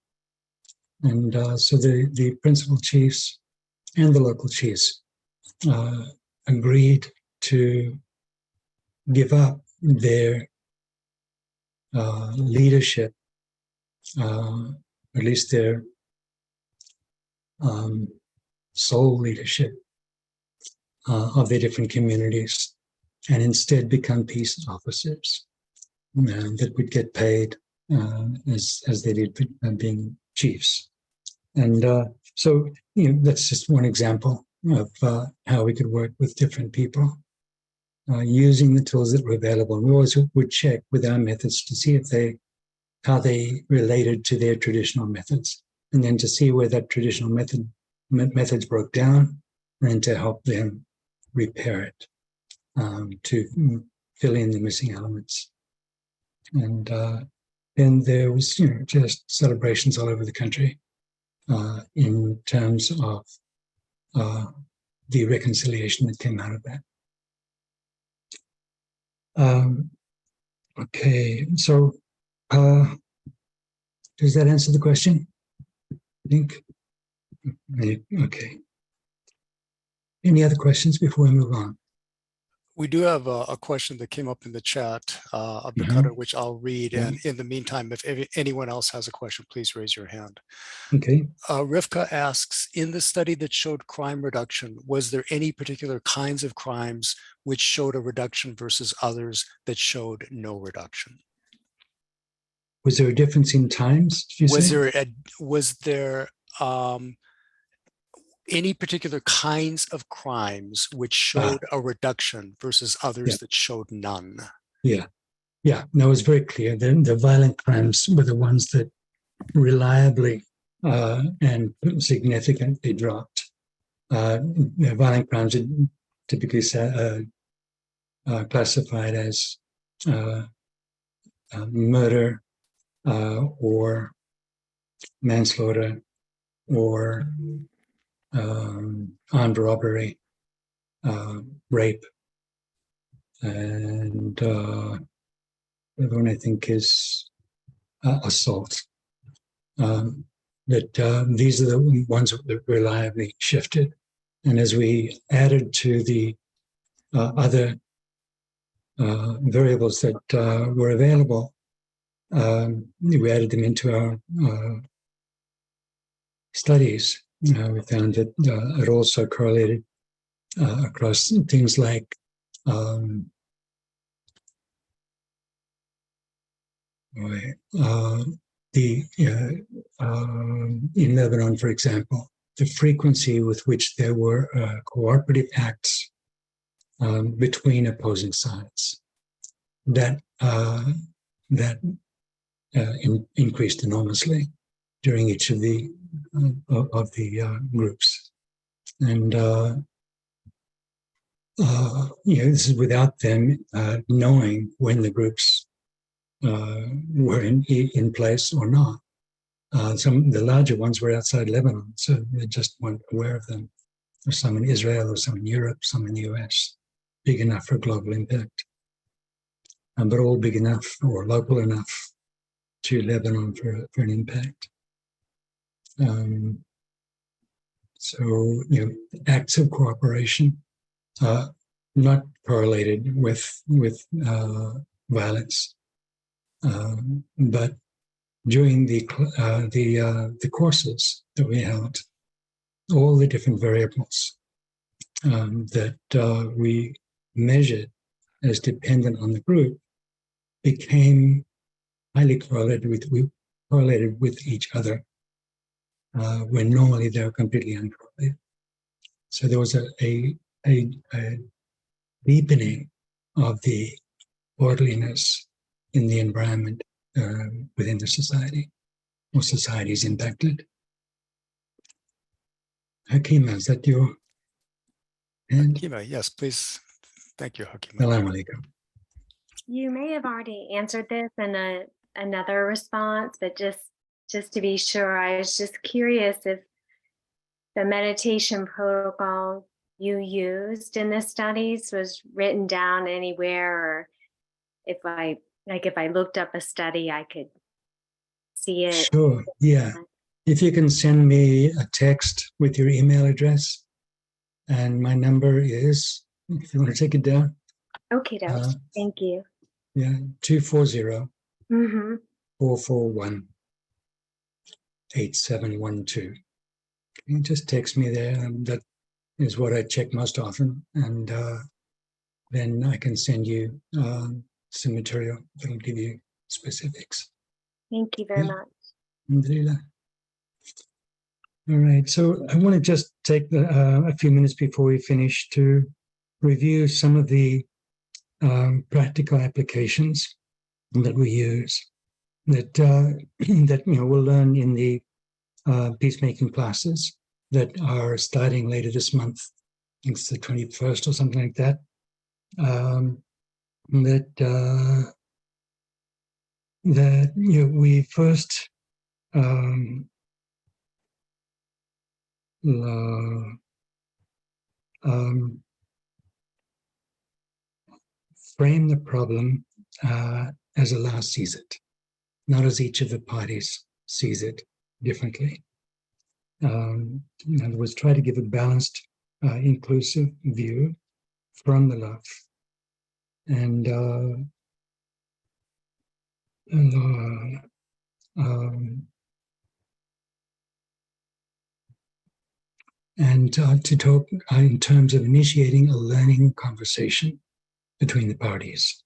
And so the principal chiefs and the local chiefs agreed to give up their leadership, at least their sole leadership of their different communities, and instead become peace officers that would get paid as they did being chiefs. And so that's just one example of how we could work with different people using the tools that were available. And we always would check with our methods to see how they related to their traditional methods, and then to see where that traditional methods broke down, and to help them repair it, to fill in the missing elements. And then there was, just celebrations all over the country in terms of the reconciliation that came out of that. Okay, so does that answer the question? think. Okay. Any other questions before we move on? We do have a question that came up in the chat of the cutter, which I'll read. And in the meantime, if anyone else has a question, please raise your hand. Okay. Rivka asks, in the study that showed crime reduction, was there any particular kinds of crimes which showed a reduction versus others that showed no reduction? Was there a difference in times? Did you say? Was there any particular kinds of crimes which showed a reduction versus others that showed none? Yeah. No, it was very clear. The violent crimes were the ones that reliably and significantly dropped. Violent crimes are typically classified as murder or manslaughter or armed robbery, rape, and the other one I think is assault. These are the ones that reliably shifted. And as we added to the other variables that were available, we added them into our studies. We found that it also correlated across things like in Lebanon, for example, the frequency with which there were cooperative acts between opposing sides that increased enormously during each of the groups, and this is without them knowing when the groups were in place or not. The larger ones were outside Lebanon, so they just weren't aware of them. There's some in Israel, or some in Europe, some in the US, big enough for global impact, but all big enough or local enough to Lebanon for an impact. So, acts of cooperation not correlated with violence, but during the courses that we held, all the different variables that we measured as dependent on the group became highly correlated with each other, when normally they're completely uncorrelated. So there was a deepening of the orderliness in the environment within the society, or societies impacted. Hakima, is that your hand? Hakima, yes, please. Thank you, Hakima. Assalamu alaikum. You may have already answered this in another response, but just to be sure, I was just curious if the meditation protocol you used in the studies was written down anywhere, or if I looked up a study, I could see it. Sure, yeah. If you can send me a text with your email address, and my number is, if you want to take it down. Okay, thank you. Yeah, 240-441-8712. You just text me there, and that is what I check most often. And then I can send you some material that will give you specifics. Thank you very much. Alhamdulillah. All right, so I want to just take a few minutes before we finish to review some of the practical applications that we use that we'll learn in the peacemaking classes that are starting later this month. I think it's the 21st or something like that. We first frame the problem as Allah sees it, not as each of the parties sees it differently. In other words, try to give a balanced, inclusive view from the love. And to talk in terms of initiating a learning conversation between the parties.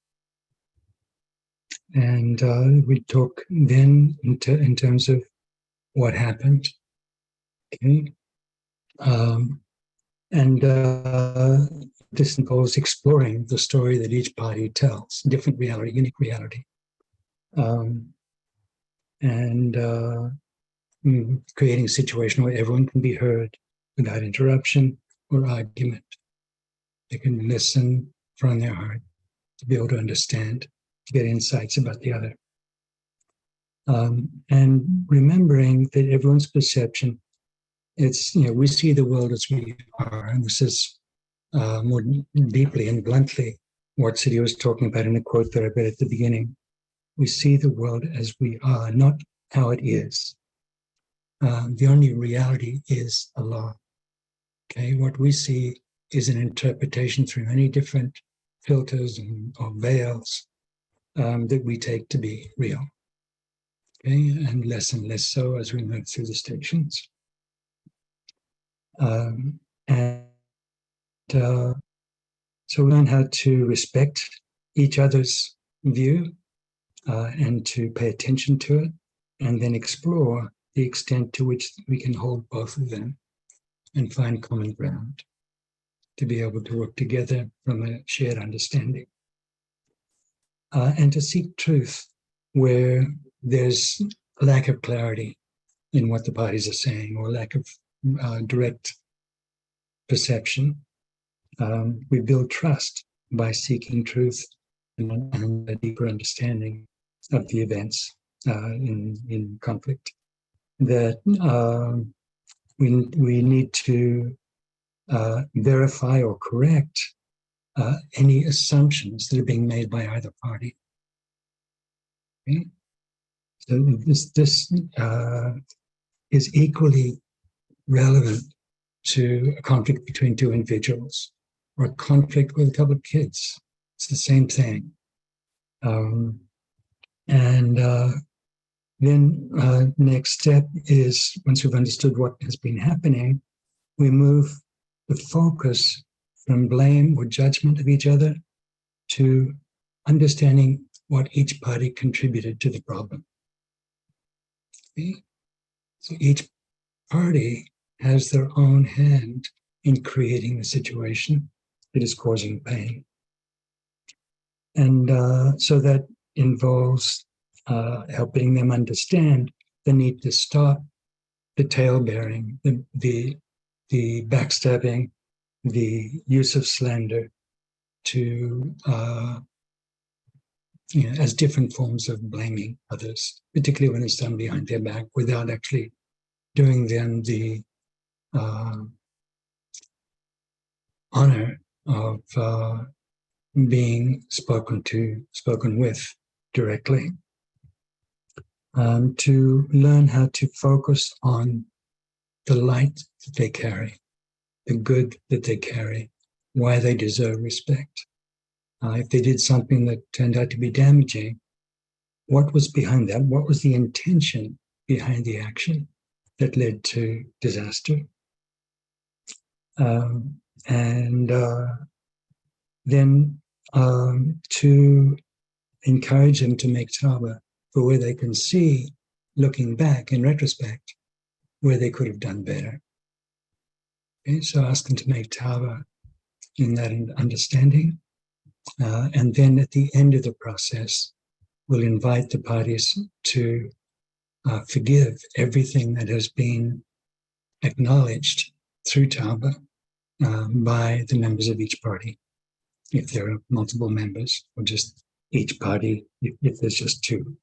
And we talk then in terms of what happened. Okay. This involves exploring the story that each party tells, different reality, unique reality. Creating a situation where everyone can be heard without interruption or argument. They can listen from their heart to be able to understand, to get insights about the other. And remembering that everyone's perception, it's, we see the world as we are, and this is more deeply and bluntly what Sidi was talking about in a quote that I read at the beginning. We see the world as we are, not how it is. The only reality is Allah. Okay, what we see is an interpretation through many different filters or veils that we take to be real. Okay, and less so as we move through the stations. So we learn how to respect each other's view and to pay attention to it, and then explore the extent to which we can hold both of them and find common ground to be able to work together from a shared understanding. And to seek truth where there's a lack of clarity in what the parties are saying or lack of direct perception. We build trust by seeking truth and a deeper understanding of the events in conflict. That we need to verify or correct any assumptions that are being made by either party. Okay? So this is equally relevant to a conflict between two individuals or a conflict with a couple of kids. It's the same thing. Then next step is, once we've understood what has been happening, we move the focus from blame or judgment of each other to understanding what each party contributed to the problem. Okay? So each party has their own hand in creating the situation that is causing pain. And so that involves helping them understand the need to stop the tale-bearing, the backstabbing, the use of slander to as different forms of blaming others, particularly when it's done behind their back without actually doing them the honor of being spoken with directly. To learn how to focus on the light that they carry, the good that they carry, why they deserve respect. If they did something that turned out to be damaging, what was behind that? What was the intention behind the action that led to disaster? Then to encourage them to make tawbah for where they can see, looking back in retrospect, where they could have done better. Okay, so ask them to make tawbah in that understanding. And then at the end of the process, we'll invite the parties to forgive everything that has been acknowledged through tawbah by the members of each party, if there are multiple members, or just each party if there's just two.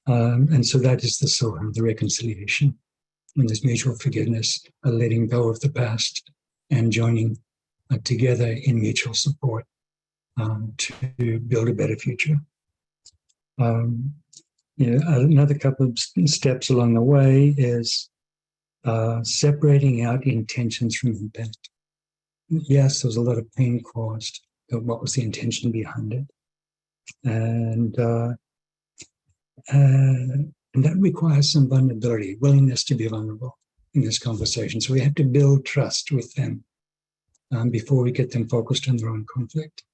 And so that is the sulh, the reconciliation, when there's mutual forgiveness, a letting go of the past, and joining together in mutual support to build a better future. Another couple of steps along the way is separating out intentions from impact. Yes, there was a lot of pain caused, but what was the intention behind it? And that requires some vulnerability, willingness to be vulnerable in this conversation. So we have to build trust with them before we get them focused on their own conflict.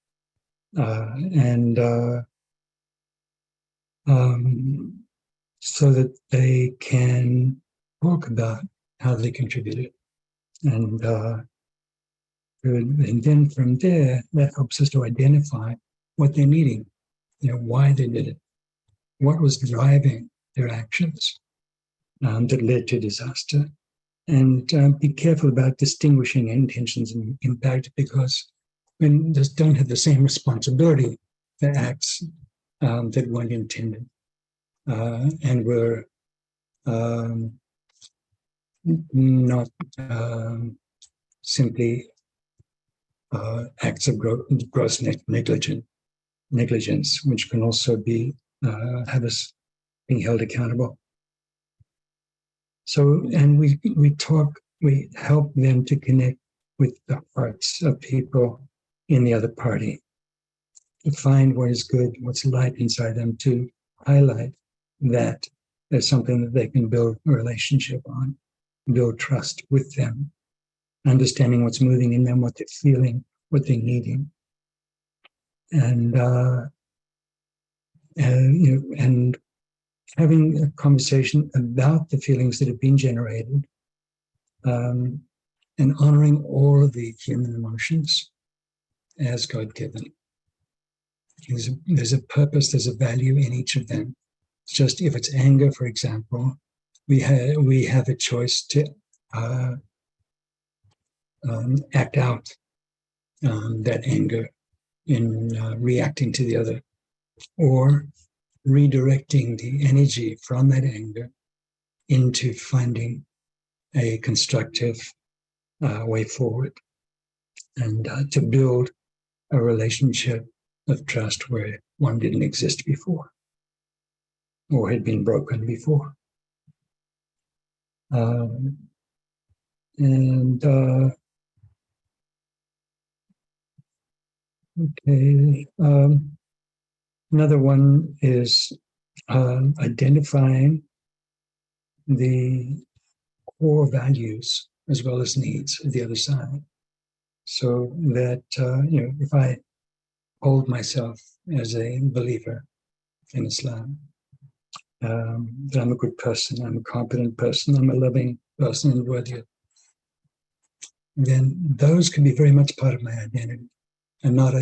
So that they can talk about how they contributed. And then from there, that helps us to identify what they're needing, why they did it, what was driving their actions that led to disaster. And be careful about distinguishing intentions and impact, because when they don't have the same responsibility for acts that weren't intended and were not simply acts of gross negligence, which can also be have us being held accountable. So, and we help them to connect with the hearts of people in the other party, to find what is good, what's light inside them, to highlight that there's something that they can build a relationship on, build trust with them, understanding what's moving in them, what they're feeling, what they're needing. And having a conversation about the feelings that have been generated, and honoring all of the human emotions as God-given. There's a purpose, there's a value in each of them. It's just if it's anger, for example, we have a choice to act out that anger in reacting to the other, or redirecting the energy from that anger into finding a constructive way forward, and to build a relationship of trust where one didn't exist before or had been broken before. Okay. Another one is identifying the core values as well as needs of the other side. So that, if I hold myself as a believer in Islam, that I'm a good person, I'm a competent person, I'm a loving person and worthy of, then those can be very much part of my identity and not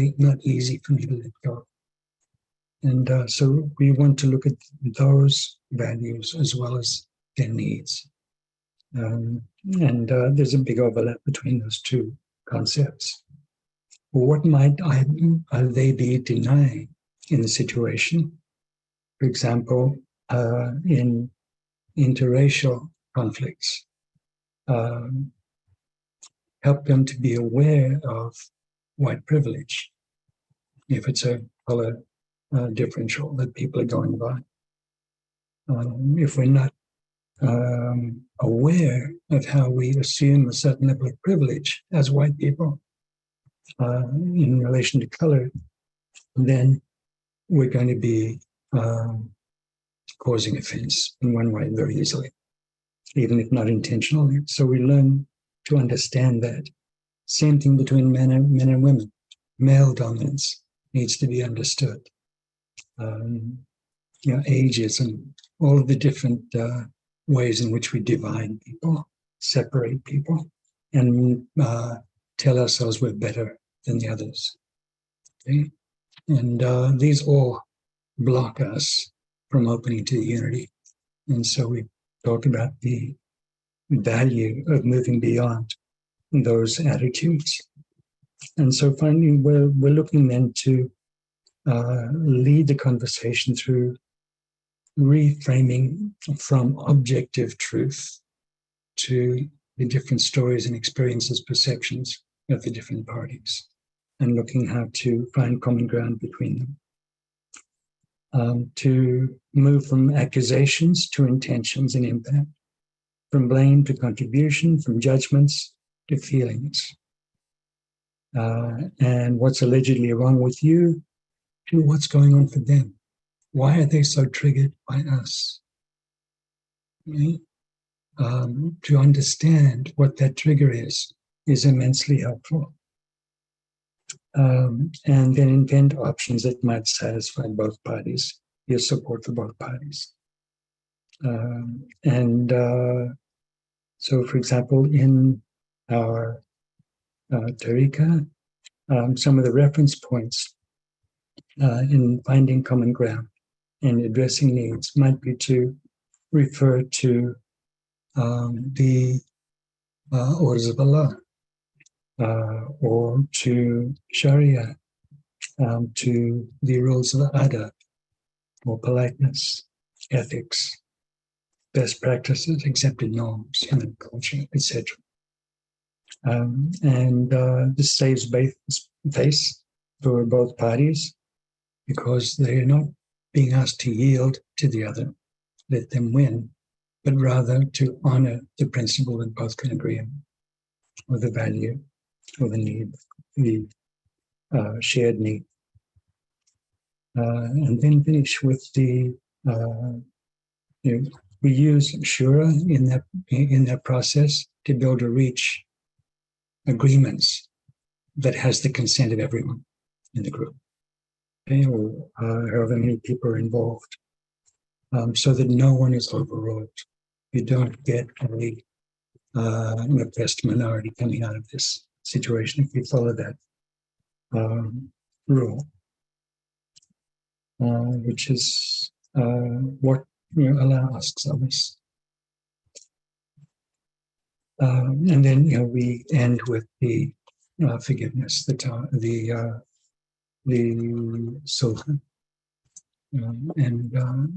easy for me to let go. And so we want to look at those values as well as their needs. And there's a big overlap between those two concepts. What might they be denying in the situation? For example, in interracial conflicts, help them to be aware of white privilege, if it's a color differential that people are going by. If we're not aware of how we assume a certain level of privilege as white people in relation to color, then we're going to be causing offense in one way very easily, even if not intentionally. So we learn to understand that. Same thing between men and women. Male dominance needs to be understood. Ageism, all of the different ways in which we divide people, separate people, and tell ourselves we're better than the others. Okay? And these all block us from opening to the unity. And so we talk about the value of moving beyond those attitudes. And so finally, we're looking then to lead the conversation through reframing from objective truth to the different stories and experiences, perceptions of the different parties, and looking how to find common ground between them. to move from accusations to intentions and impact, from blame to contribution, from judgments to feelings. And what's allegedly wrong with you to what's going on for them. Why are they so triggered by us? Right? To understand what that trigger is immensely helpful. And then invent options that might satisfy both parties, your support for both parties. So, for example, in our tariqah, some of the reference points in finding common ground and addressing needs might be to refer to the orders of Allah, or to Sharia, to the rules of adab, or politeness, ethics, best practices, accepted norms, human culture, etc. This saves face for both parties because they are not being asked to yield to the other, let them win, but rather to honor the principle that both can agree on, or the value, or the need, the shared need. And then finish with the, we use shura in that process to be able to reach agreements that has the consent of everyone in the group, okay, or however many people are involved, so that no one is overruled. You don't get an oppressed minority coming out of this situation if you follow that rule, which is what Allah asks of us. And then we end with the forgiveness, the sulh, and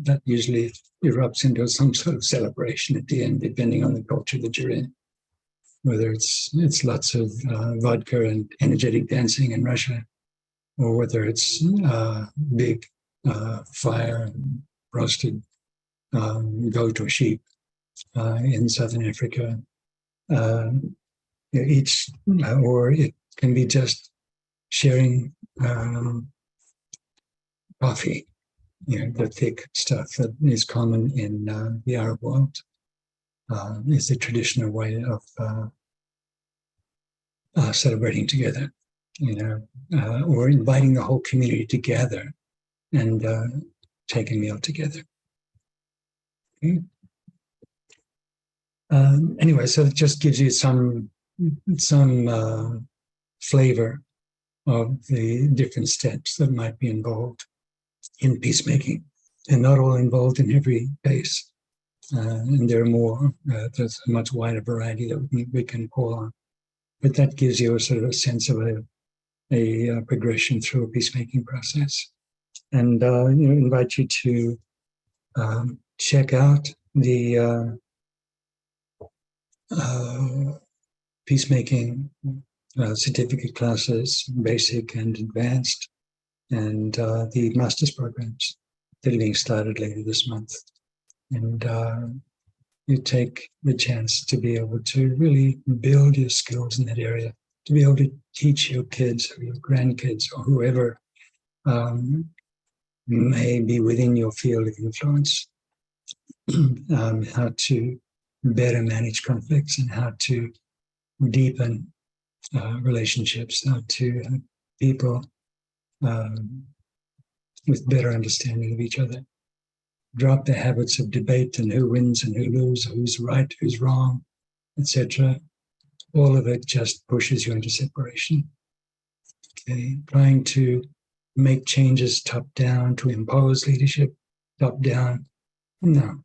that usually erupts into some sort of celebration at the end, depending on the culture that you're in. Whether it's lots of vodka and energetic dancing in Russia, or whether it's big fire and roasted goat or sheep in Southern Africa. Or it can be just sharing coffee, the thick stuff that is common in the Arab world. Is the traditional way of celebrating together, or inviting the whole community together and take a meal together. Okay. Anyway, so it just gives you some flavor of the different steps that might be involved in peacemaking, and not all involved in every case. And there are more. There's a much wider variety that we can call on, but that gives you a sort of a sense of a progression through a peacemaking process. And invite you to check out the peacemaking certificate classes, basic and advanced, and the master's programs that are being started later this month. And you take the chance to be able to really build your skills in that area, to be able to teach your kids or your grandkids or whoever may be within your field of influence, how to better manage conflicts and how to deepen relationships, how to have people with better understanding of each other. Drop the habits of debate and who wins and who loses, who's right, who's wrong, etc. All of it just pushes you into separation. Okay, trying to make changes top down, to impose leadership top down. No,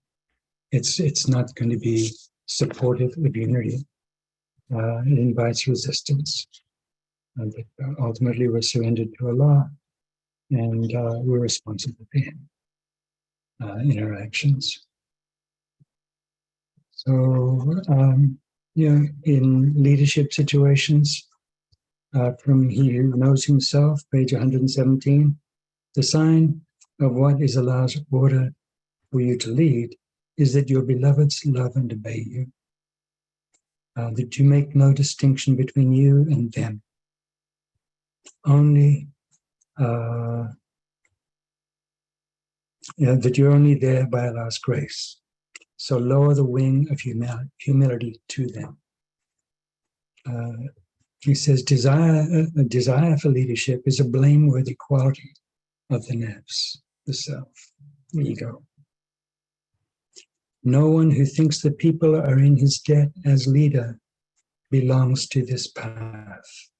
it's not going to be supportive of unity. It invites resistance. And ultimately, we're surrendered to Allah, and we're responsible for Him in our actions. So, in leadership situations, from He Who Knows Himself, page 117, the sign of what is Allah's order for you to lead is that your beloveds love and obey you, that you make no distinction between you and them. Only that you're only there by Allah's grace. So lower the wing of humility to them. He says, a desire for leadership is a blameworthy quality of the nafs, the self, the ego. No one who thinks that people are in his debt as leader belongs to this path.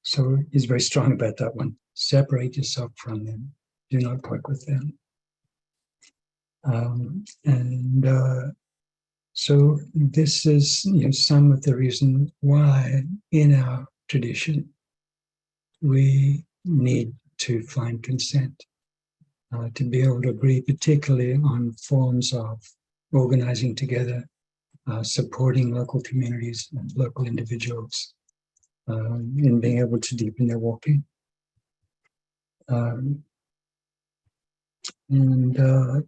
So he's very strong about that one. Separate yourself from them. Do not work with them. So this is some of the reason why in our tradition we need to find consent, to be able to agree particularly on forms of organizing together, supporting local communities and local individuals in being able to deepen their walking. And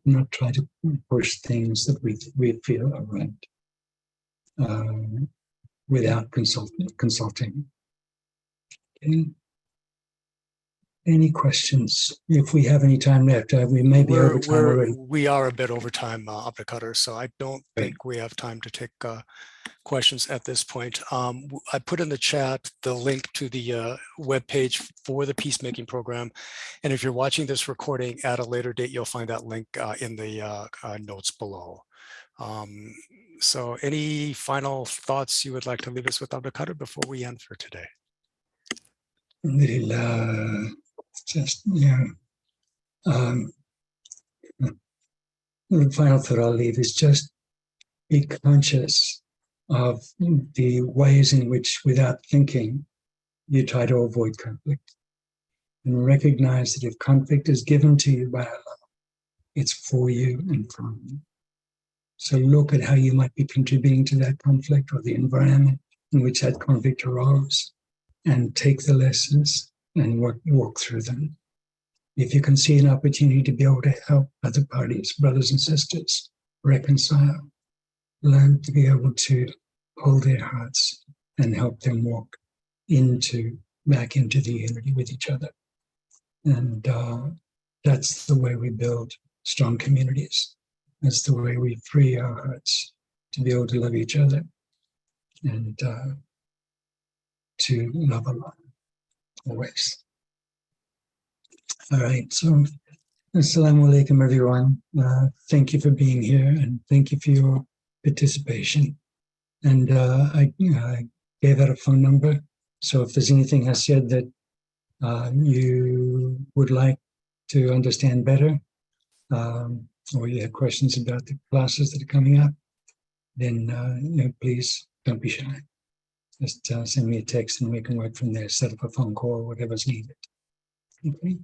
not try to push things that we feel are right without consulting. Okay. Any questions? If we have any time left, we may be over time already. We are a bit over time, al-Qadir, so I don't think we have time to take questions at this point. I put in the chat the link to the webpage for the peacemaking program. And if you're watching this recording at a later date, you'll find that link in the notes below. So any final thoughts you would like to leave us with, al-Qadir, before we end for today? Just, the final thought I'll leave is just be conscious of the ways in which, without thinking, you try to avoid conflict. And recognize that if conflict is given to you by Allah, it's for you and from you. So look at how you might be contributing to that conflict or the environment in which that conflict arose, and take the lessons and walk through them. If you can see an opportunity to be able to help other parties, brothers and sisters, reconcile, learn to be able to hold their hearts and help them walk back into the unity with each other. And that's the way we build strong communities. That's the way we free our hearts to be able to love each other and to love Allah always. All right, so Assalamu alaikum, everyone. Thank you for being here, and thank you for your participation. And I gave out a phone number, so if there's anything I said that you would like to understand better, or you have questions about the classes that are coming up, then please don't be shy. Just send me a text and we can work from there, set up a phone call, whatever's needed. Okay.